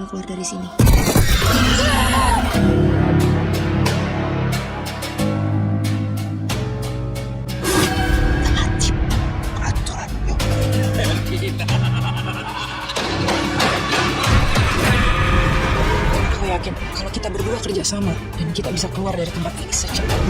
bakal keluar dari sini. Peraturan, yuk. Aku yakin kalau kita berdua kerja sama dan kita bisa keluar dari tempat ini secepatnya.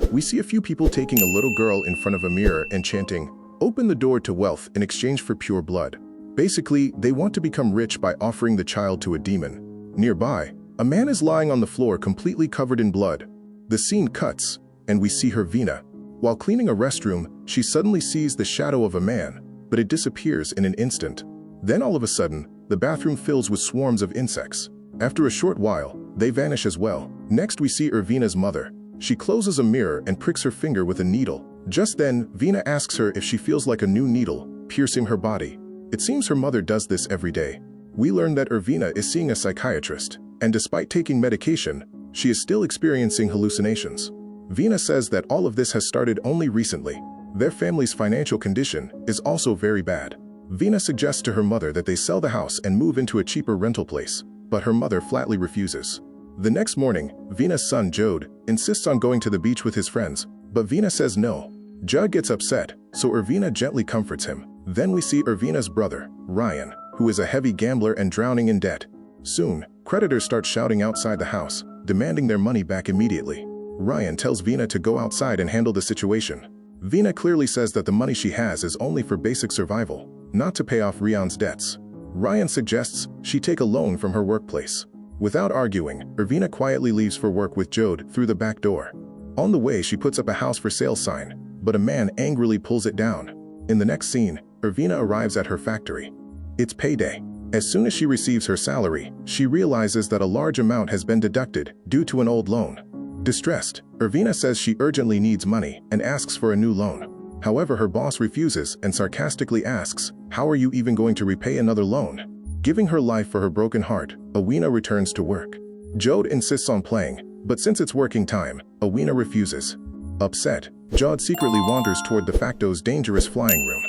We see a few people taking a little girl in front of a mirror and chanting, "Open the door to wealth in exchange for pure blood." Basically, they want to become rich by offering the child to a demon. Nearby, a man is lying on the floor completely covered in blood. The scene cuts, and we see her Vina. While cleaning a restroom, she suddenly sees the shadow of a man, but it disappears in an instant. Then all of a sudden, the bathroom fills with swarms of insects. After a short while, they vanish as well. Next we see Ervina's mother. She closes a mirror and pricks her finger with a needle. Just then, Vina asks her if she feels like a new needle, piercing her body. It seems her mother does this every day. We learn that Ervina is seeing a psychiatrist, and despite taking medication, she is still experiencing hallucinations. Vina says that all of this has started only recently. Their family's financial condition is also very bad. Vina suggests to her mother that they sell the house and move into a cheaper rental place, but her mother flatly refuses. The next morning, Vina's son Jode insists on going to the beach with his friends, but Vina says no. Judd gets upset, so Ervina gently comforts him. Then we see Ervina's brother, Ryan, who is a heavy gambler and drowning in debt. Soon, creditors start shouting outside the house, demanding their money back immediately. Ryan tells Vina to go outside and handle the situation. Vina clearly says that the money she has is only for basic survival, not to pay off Ryan's debts. Ryan suggests she take a loan from her workplace. Without arguing, Ervina quietly leaves for work with Jode through the back door. On the way, she puts up a house for sale sign, but a man angrily pulls it down. In the next scene, Ervina arrives at her factory. It's payday. As soon as she receives her salary, she realizes that a large amount has been deducted due to an old loan. Distressed, Ervina says she urgently needs money and asks for a new loan. However, her boss refuses and sarcastically asks, "How are you even going to repay another loan?" Giving her life for her broken heart, Ervina returns to work. Jode insists on playing, but since it's working time, Ervina refuses. Upset, Jode secretly wanders toward the factory's dangerous flying room.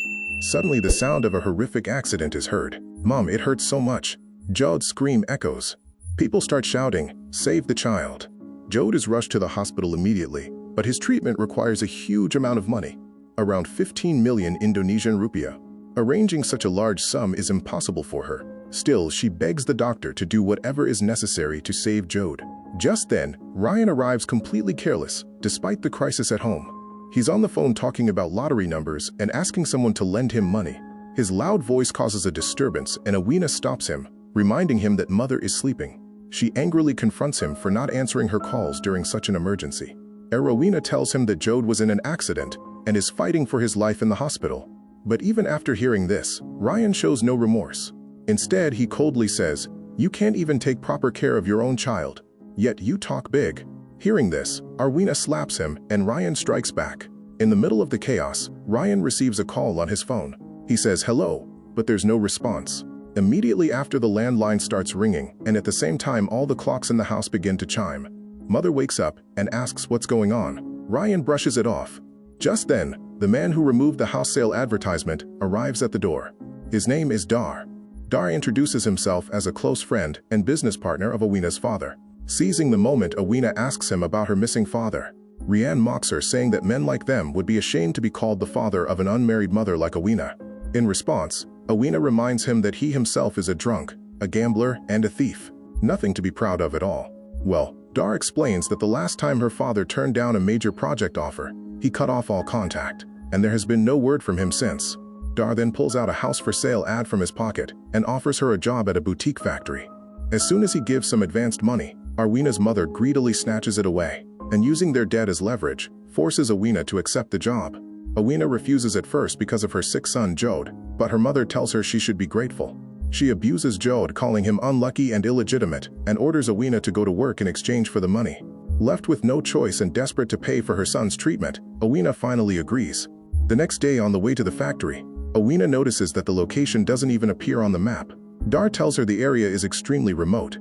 Suddenly the sound of a horrific accident is heard. "Mom, it hurts so much." Jode's scream echoes. People start shouting, "Save the child." Jode is rushed to the hospital immediately, but his treatment requires a huge amount of money, around 15 million Indonesian rupiah. Arranging such a large sum is impossible for her. Still, she begs the doctor to do whatever is necessary to save Jode. Just then, Ryan arrives completely careless, despite the crisis at home. He's on the phone talking about lottery numbers and asking someone to lend him money. His loud voice causes a disturbance and Ervina stops him, reminding him that mother is sleeping. She angrily confronts him for not answering her calls during such an emergency. Ervina tells him that Jode was in an accident and is fighting for his life in the hospital. But even after hearing this, Ryan shows no remorse. Instead, he coldly says, "You can't even take proper care of your own child, yet you talk big." Hearing this, Ervina slaps him and Ryan strikes back. In the middle of the chaos, Ryan receives a call on his phone. He says hello, but there's no response. Immediately after, the landline starts ringing, and at the same time all the clocks in the house begin to chime. Mother wakes up and asks what's going on. Ryan brushes it off. Just then, the man who removed the house sale advertisement arrives at the door. His name is Dar. Dar introduces himself as a close friend and business partner of Ervina's father. Seizing the moment, Ervina asks him about her missing father. Ryan mocks her, saying that men like them would be ashamed to be called the father of an unmarried mother like Ervina. In response, Ervina reminds him that he himself is a drunk, a gambler, and a thief. Nothing to be proud of at all. Well, Dar explains that the last time her father turned down a major project offer, he cut off all contact, and there has been no word from him since. Dar then pulls out a house for sale ad from his pocket and offers her a job at a boutique factory. As soon as he gives some advanced money, Ervina's mother greedily snatches it away, and using their debt as leverage, forces Ervina to accept the job. Ervina refuses at first because of her sick son Jode, but her mother tells her she should be grateful. She abuses Jode, calling him unlucky and illegitimate, and orders Ervina to go to work in exchange for the money. Left with no choice and desperate to pay for her son's treatment, Ervina finally agrees. The next day, on the way to the factory, Ervina notices that the location doesn't even appear on the map. Dar tells her the area is extremely remote.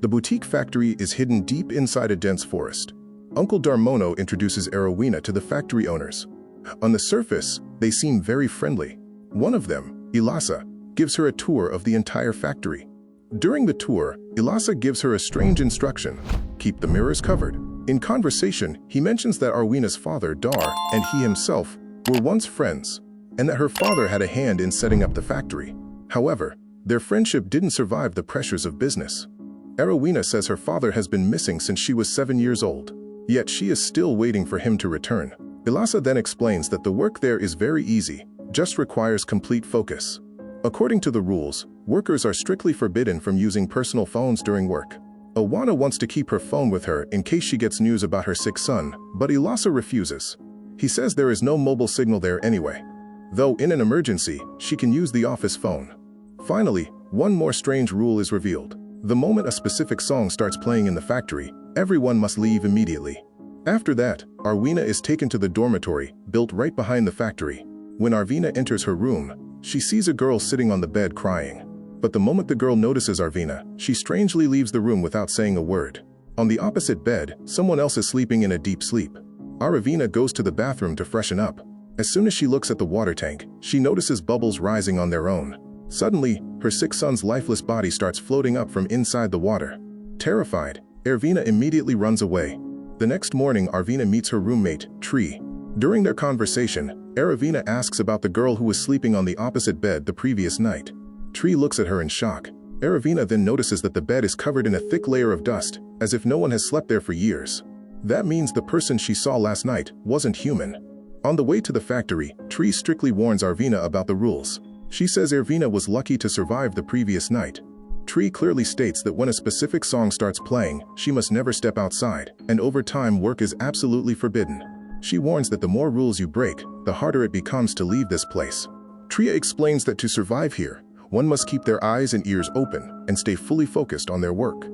The boutique factory is hidden deep inside a dense forest. Uncle Darmono introduces Ervina to the factory owners. On the surface, they seem very friendly. One of them, Ilasa, gives her a tour of the entire factory. During the tour, Ilasa gives her a strange instruction: keep the mirrors covered. In conversation, he mentions that Arwena's father, Dar, and he himself were once friends, and that her father had a hand in setting up the factory. However, their friendship didn't survive the pressures of business. Arowena says her father has been missing since she was 7 years old, yet she is still waiting for him to return. Ilasa then explains that the work there is very easy, just requires complete focus. According to the rules, workers are strictly forbidden from using personal phones during work. Awana wants to keep her phone with her in case she gets news about her sick son, but Ilasa refuses. He says there is no mobile signal there anyway, though in an emergency, she can use the office phone. Finally, one more strange rule is revealed. The moment a specific song starts playing in the factory, everyone must leave immediately. After that, Arwena is taken to the dormitory, built right behind the factory. When Arvina enters her room, she sees a girl sitting on the bed crying. But the moment the girl notices Arvina, she strangely leaves the room without saying a word. On the opposite bed, someone else is sleeping in a deep sleep. Arvina goes to the bathroom to freshen up. As soon as she looks at the water tank, she notices bubbles rising on their own. Suddenly, her sick son's lifeless body starts floating up from inside the water. Terrified, Arvina immediately runs away. The next morning, Arvina meets her roommate, Tree. During their conversation, Arvina asks about the girl who was sleeping on the opposite bed the previous night. Tree looks at her in shock. Arvina then notices that the bed is covered in a thick layer of dust, as if no one has slept there for years. That means the person she saw last night wasn't human. On the way to the factory, Tree strictly warns Arvina about the rules. She says Arvina was lucky to survive the previous night. Tree clearly states that when a specific song starts playing, she must never step outside, and over time work is absolutely forbidden. She warns that the more rules you break, the harder it becomes to leave this place. Tria explains that to survive here, one must keep their eyes and ears open and stay fully focused on their work.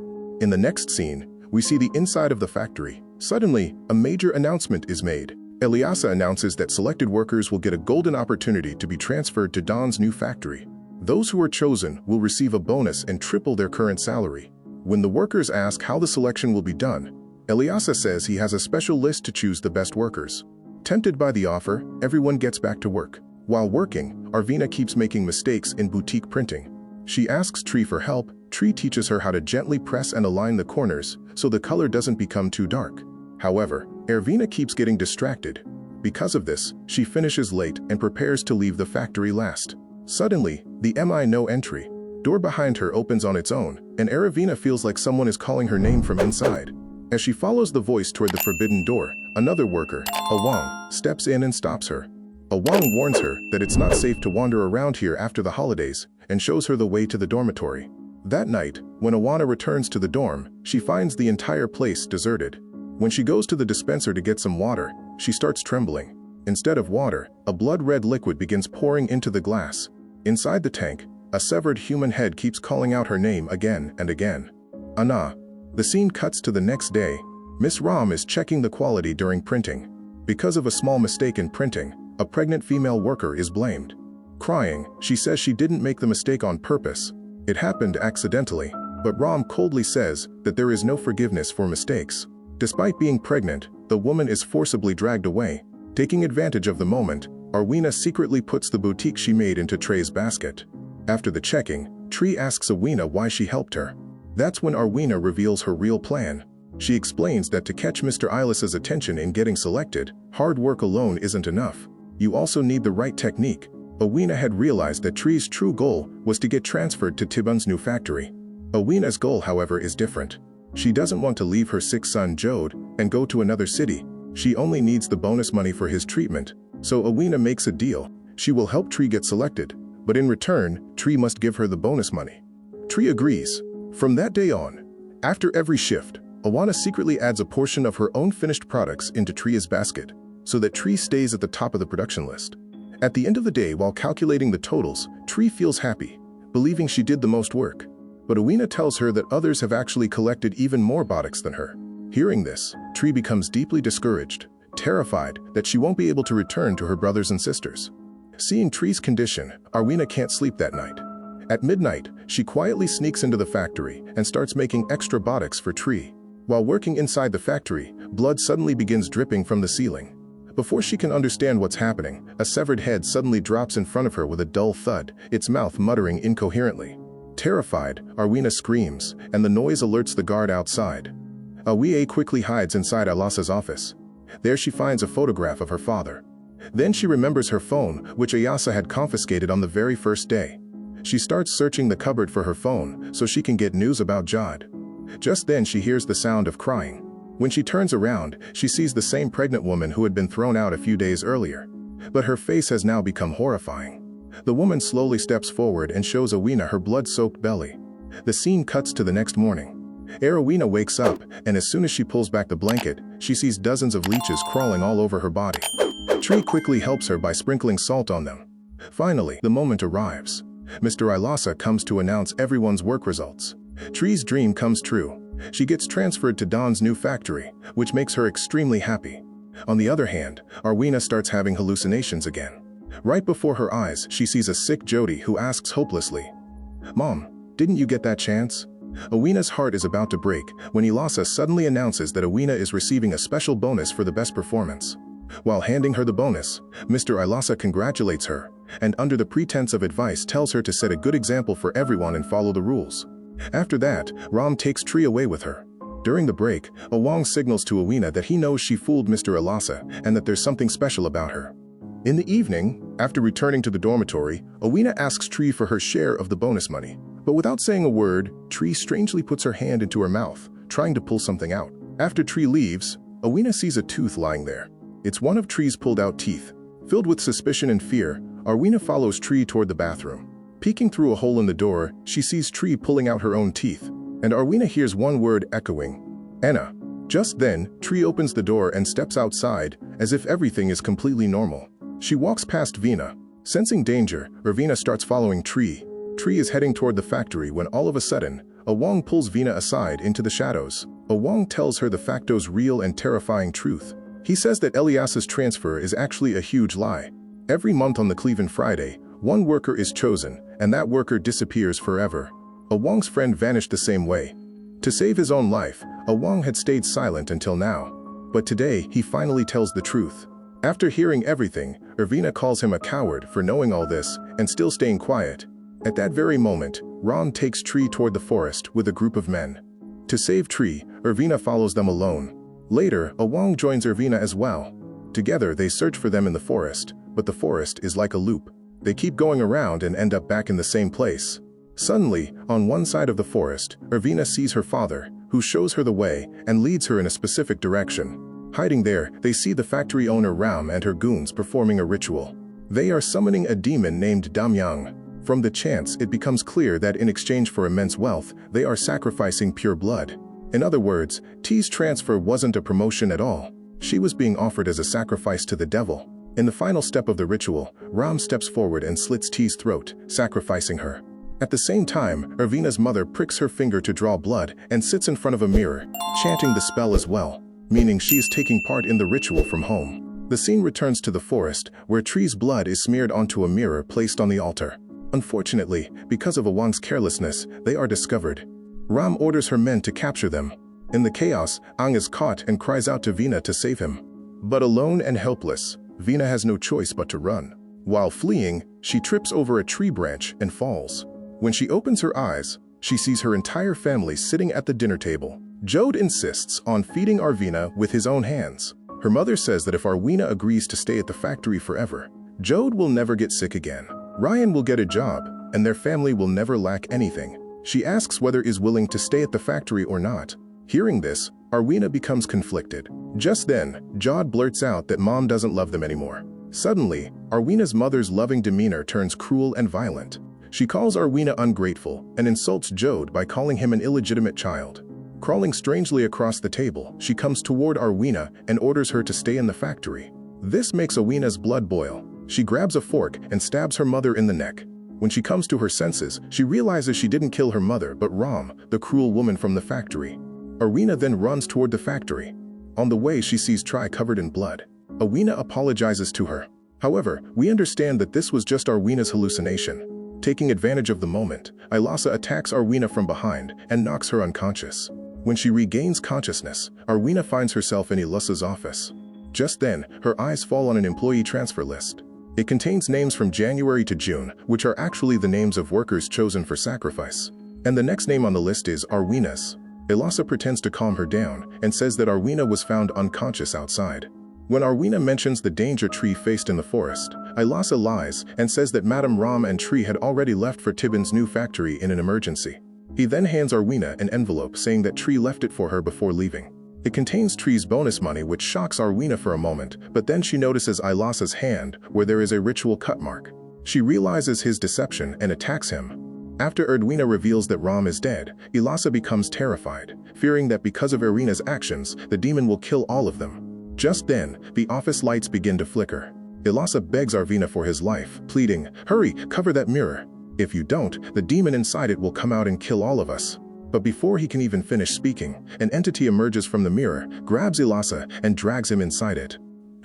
In the next scene, we see the inside of the factory. Suddenly, a major announcement is made. Eliasa announces that selected workers will get a golden opportunity to be transferred to Don's new factory. Those who are chosen will receive a bonus and triple their current salary. When the workers ask how the selection will be done, Eliasa says he has a special list to choose the best workers. Tempted by the offer, everyone gets back to work. While working, Arvina keeps making mistakes in boutique printing. She asks Tree for help. Tree teaches her how to gently press and align the corners so the color doesn't become too dark. However, Arvina keeps getting distracted. Because of this, she finishes late and prepares to leave the factory last. Suddenly, the no entry door behind her opens on its own, and Arvina feels like someone is calling her name from inside. As she follows the voice toward the forbidden door, another worker, Awang, steps in and stops her. Awang warns her that it's not safe to wander around here after the holidays and shows her the way to the dormitory. That night, when Awana returns to the dorm, she finds the entire place deserted. When she goes to the dispenser to get some water, she starts trembling. Instead of water, a blood-red liquid begins pouring into the glass. Inside the tank, a severed human head keeps calling out her name again and again. Anna. The scene cuts to the next day. Miss Ram is checking the quality during printing. Because of a small mistake in printing, a pregnant female worker is blamed. Crying, she says she didn't make the mistake on purpose. It happened accidentally, but Ram coldly says that there is no forgiveness for mistakes. Despite being pregnant, the woman is forcibly dragged away. Taking advantage of the moment, Arwena secretly puts the boutique she made into Trey's basket. After the checking, Tree asks Arwena why she helped her. That's when Arwena reveals her real plan. She explains that to catch Mr. Ilis's attention in getting selected, hard work alone isn't enough. You also need the right technique. Arwena had realized that Tree's true goal was to get transferred to Tibun's new factory. Arwena's goal, however, is different. She doesn't want to leave her sick son Jode and go to another city. She only needs the bonus money for his treatment. So Arwena makes a deal. She will help Tree get selected, but in return, Tree must give her the bonus money. Tree agrees. From that day on, after every shift, Awana secretly adds a portion of her own finished products into Tree's basket, so that Tree stays at the top of the production list. At the end of the day, while calculating the totals, Tree feels happy, believing she did the most work. But Arwena tells her that others have actually collected even more products than her. Hearing this, Tree becomes deeply discouraged, terrified that she won't be able to return to her brothers and sisters. Seeing Tree's condition, Arwena can't sleep that night. At midnight, she quietly sneaks into the factory and starts making extra botics for Tree. While working inside the factory, blood suddenly begins dripping from the ceiling. Before she can understand what's happening, a severed head suddenly drops in front of her with a dull thud, its mouth muttering incoherently. Terrified, Arwina screams, and the noise alerts the guard outside. Awie quickly hides inside Alasa's office. There she finds a photograph of her father. Then she remembers her phone, which Ayasa had confiscated on the very first day. She starts searching the cupboard for her phone so she can get news about Jod. Just then she hears the sound of crying. When she turns around, she sees the same pregnant woman who had been thrown out a few days earlier. But her face has now become horrifying. The woman slowly steps forward and shows Awina her blood-soaked belly. The scene cuts to the next morning. Awina wakes up, and as soon as she pulls back the blanket, she sees dozens of leeches crawling all over her body. Tree quickly helps her by sprinkling salt on them. Finally, the moment arrives. Mr. Ilasa comes to announce everyone's work results. Tree's dream comes true. She gets transferred to Dawn's new factory, which makes her extremely happy. On the other hand, Arwina starts having hallucinations again. Right before her eyes, she sees a sick Jody who asks hopelessly, "Mom, didn't you get that chance?" Awina's heart is about to break when Ilasa suddenly announces that Awina is receiving a special bonus for the best performance. While handing her the bonus, Mr. Ilasa congratulates her, and under the pretense of advice tells her to set a good example for everyone and follow the rules. After that, Ram takes Tree away with her. During the break, Awang signals to Awina that he knows she fooled Mr. Ilasa and that there's something special about her. In the evening, after returning to the dormitory, Awina asks Tree for her share of the bonus money. But without saying a word, Tree strangely puts her hand into her mouth, trying to pull something out. After Tree leaves, Awina sees a tooth lying there. It's one of Tree's pulled-out teeth. Filled with suspicion and fear, Arwina follows Tree toward the bathroom. Peeking through a hole in the door, she sees Tree pulling out her own teeth, and Arwina hears one word echoing, "Anna." Just then, Tree opens the door and steps outside, as if everything is completely normal. She walks past Vina. Sensing danger, Ervina starts following Tree. Tree is heading toward the factory when all of a sudden, Awang pulls Vina aside into the shadows. Awang tells her the facto's real and terrifying truth. He says that Elias's transfer is actually a huge lie. Every month on the Cleveland Friday, one worker is chosen, and that worker disappears forever. Awang's friend vanished the same way. To save his own life, Awang had stayed silent until now. But today, he finally tells the truth. After hearing everything, Ervina calls him a coward for knowing all this and still staying quiet. At that very moment, Ron takes Tree toward the forest with a group of men. To save Tree, Ervina follows them alone. Later, Awang joins Ervina as well. Together, they search for them in the forest, but the forest is like a loop. They keep going around and end up back in the same place. Suddenly, on one side of the forest, Ervina sees her father, who shows her the way and leads her in a specific direction. Hiding there, they see the factory owner Ram and her goons performing a ritual. They are summoning a demon named Damyang. From the chants, it becomes clear that in exchange for immense wealth, they are sacrificing pure blood. In other words, T's transfer wasn't a promotion at all. She was being offered as a sacrifice to the devil. In the final step of the ritual, Ram steps forward and slits T's throat, sacrificing her. At the same time, Ervina's mother pricks her finger to draw blood and sits in front of a mirror, chanting the spell as well, meaning she is taking part in the ritual from home. The scene returns to the forest, where Tree's blood is smeared onto a mirror placed on the altar. Unfortunately, because of Awang's carelessness, they are discovered. Ram orders her men to capture them. In the chaos, Ang is caught and cries out to Vina to save him. But alone and helpless, Vina has no choice but to run. While fleeing, she trips over a tree branch and falls. When she opens her eyes, she sees her entire family sitting at the dinner table. Jode insists on feeding Arvina with his own hands. Her mother says that if Arwina agrees to stay at the factory forever, Jode will never get sick again. Ryan will get a job, and their family will never lack anything. She asks whether is willing to stay at the factory or not. Hearing this, Arwina becomes conflicted. Just then, Jod blurts out that Mom doesn't love them anymore. Suddenly, Arwina's mother's loving demeanor turns cruel and violent. She calls Arwina ungrateful and insults Jode by calling him an illegitimate child. Crawling strangely across the table, she comes toward Arwina and orders her to stay in the factory. This makes Arwina's blood boil. She grabs a fork and stabs her mother in the neck. When she comes to her senses, she realizes she didn't kill her mother but Ram, the cruel woman from the factory. Arwina then runs toward the factory. On the way, she sees Tri covered in blood. Arwina apologizes to her. However, we understand that this was just Arwina's hallucination. Taking advantage of the moment, Ilasa attacks Arwina from behind and knocks her unconscious. When she regains consciousness, Arwina finds herself in Ilasa's office. Just then, her eyes fall on an employee transfer list. It contains names from January to June, which are actually the names of workers chosen for sacrifice. And the next name on the list is Arwena's. Ilasa pretends to calm her down and says that Arwena was found unconscious outside. When Arwena mentions the danger Tree faced in the forest, Ilasa lies and says that Madame Ram and Tree had already left for Tibbin's new factory in an emergency. He then hands Arwena an envelope saying that Tree left it for her before leaving. It contains Tree's bonus money, which shocks Arwena for a moment, but then she notices Ilasa's hand where there is a ritual cut mark. She realizes his deception and attacks him. After Arwena reveals that Ram is dead, Ilasa becomes terrified, fearing that because of Irina's actions, the demon will kill all of them. Just then, the office lights begin to flicker. Ilasa begs Arwena for his life, pleading, "Hurry, cover that mirror. If you don't, the demon inside it will come out and kill all of us." But before he can even finish speaking, an entity emerges from the mirror, grabs Ilasa, and drags him inside it.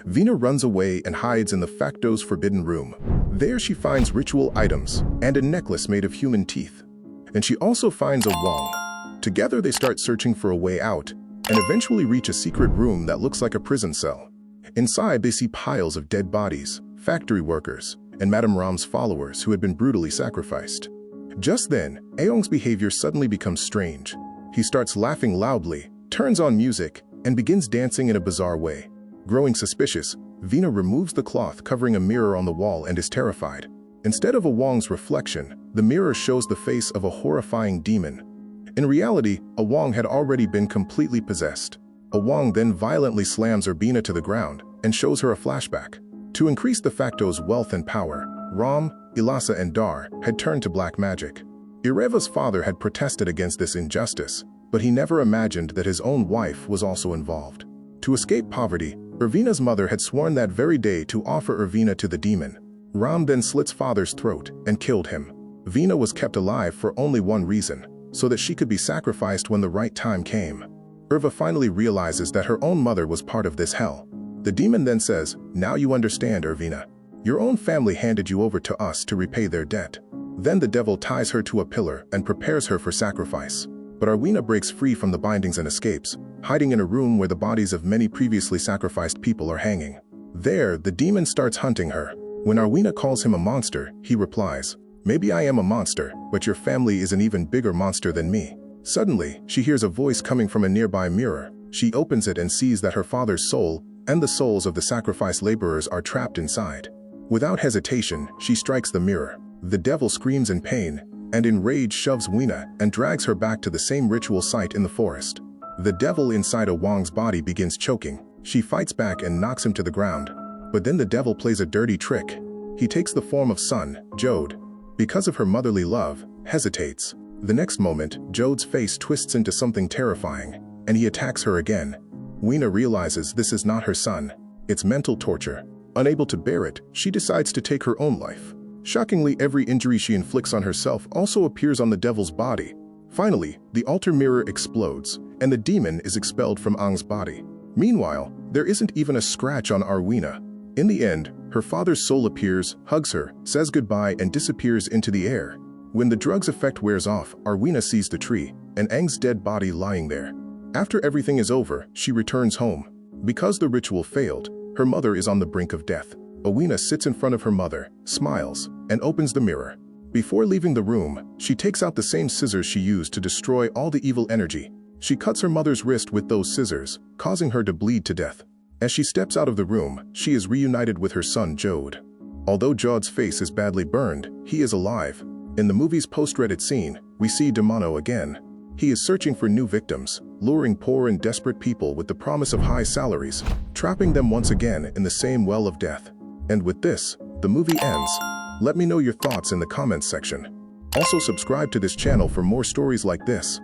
Vina runs away and hides in the Facto's forbidden room. There she finds ritual items and a necklace made of human teeth. And she also finds a wong. Together they start searching for a way out and eventually reach a secret room that looks like a prison cell. Inside they see piles of dead bodies, factory workers, and Madame Ram's followers who had been brutally sacrificed. Just then, Aong's behavior suddenly becomes strange. He starts laughing loudly, turns on music, and begins dancing in a bizarre way. Growing suspicious, Vina removes the cloth covering a mirror on the wall and is terrified. Instead of a Wong's reflection, the mirror shows the face of a horrifying demon. In reality, a Wong had already been completely possessed. A Wong then violently slams Urbina to the ground and shows her a flashback. To increase the Facto's wealth and power, Ram, Ilasa, and Dar had turned to black magic. Ireva's father had protested against this injustice, but he never imagined that his own wife was also involved. To escape poverty, Irvina's mother had sworn that very day to offer Irvina to the demon. Ram then slits father's throat and killed him. Vina was kept alive for only one reason, so that she could be sacrificed when the right time came. Irva finally realizes that her own mother was part of this hell. The demon then says, "Now you understand, Irvina. Your own family handed you over to us to repay their debt." Then the devil ties her to a pillar and prepares her for sacrifice. But Arwena breaks free from the bindings and escapes, hiding in a room where the bodies of many previously sacrificed people are hanging. There, the demon starts hunting her. When Arwena calls him a monster, he replies, "Maybe I am a monster, but your family is an even bigger monster than me." Suddenly, she hears a voice coming from a nearby mirror. She opens it and sees that her father's soul and the souls of the sacrifice laborers are trapped inside. Without hesitation, she strikes the mirror. The devil screams in pain, and in rage shoves Weena and drags her back to the same ritual site in the forest. The devil inside a Wong's body begins choking. She fights back and knocks him to the ground. But then the devil plays a dirty trick. He takes the form of son, Jode. Because of her motherly love, hesitates. The next moment, Jode's face twists into something terrifying, and he attacks her again. Weena realizes this is not her son. It's mental torture. Unable to bear it, she decides to take her own life. Shockingly, every injury she inflicts on herself also appears on the devil's body. Finally, the altar mirror explodes, and the demon is expelled from Aang's body. Meanwhile, there isn't even a scratch on Arwena. In the end, her father's soul appears, hugs her, says goodbye, and disappears into the air. When the drug's effect wears off, Arwena sees the tree, and Aang's dead body lying there. After everything is over, she returns home. Because the ritual failed, her mother is on the brink of death. Arwena sits in front of her mother, smiles, and opens the mirror. Before leaving the room, she takes out the same scissors she used to destroy all the evil energy. She cuts her mother's wrist with those scissors, causing her to bleed to death. As she steps out of the room, she is reunited with her son Jode. Although Jode's face is badly burned, he is alive. In the movie's post-credit scene, we see Demano again. He is searching for new victims, luring poor and desperate people with the promise of high salaries, trapping them once again in the same well of death. And with this, the movie ends. Let me know your thoughts in the comments section. Also subscribe to this channel for more stories like this.